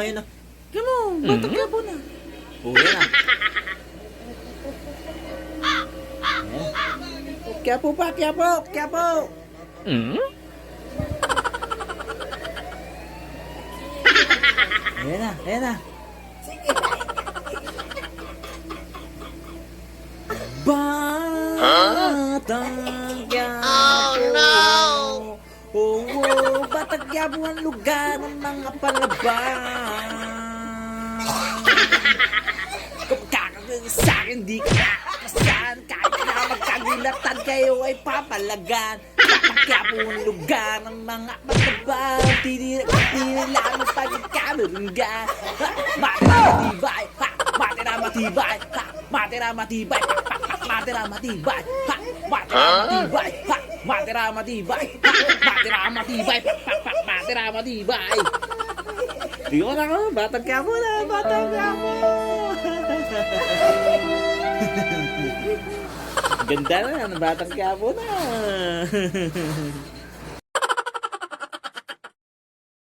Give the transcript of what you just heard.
Ayun na. Tignan mo, Batang Quiapo na. Oh, yan na. Quiapo pa, Quiapo, Quiapo. Ayan na, ayan na. Batang Quiapo. Oh no! Oo, Batang Quiapo ang lugar ng mga palaban. Kung kakagawin sa akin, di ka nakakasan. Kahit na magkagulatan kayo ay papalagan. Batang Quiapo ang lugar ng mga palaban. Tinira lang ang pagkamarunggan. Matira matibay, ha! Matira matibay, ha! Matira matibay, matira matibay, ha! Matira matibay, ha! Matira matibay, ha! Matira matibay, matira matibay. Di ko na ako, Batang Quiapo na, Batang Quiapo. Ganda na, Batang Quiapo na.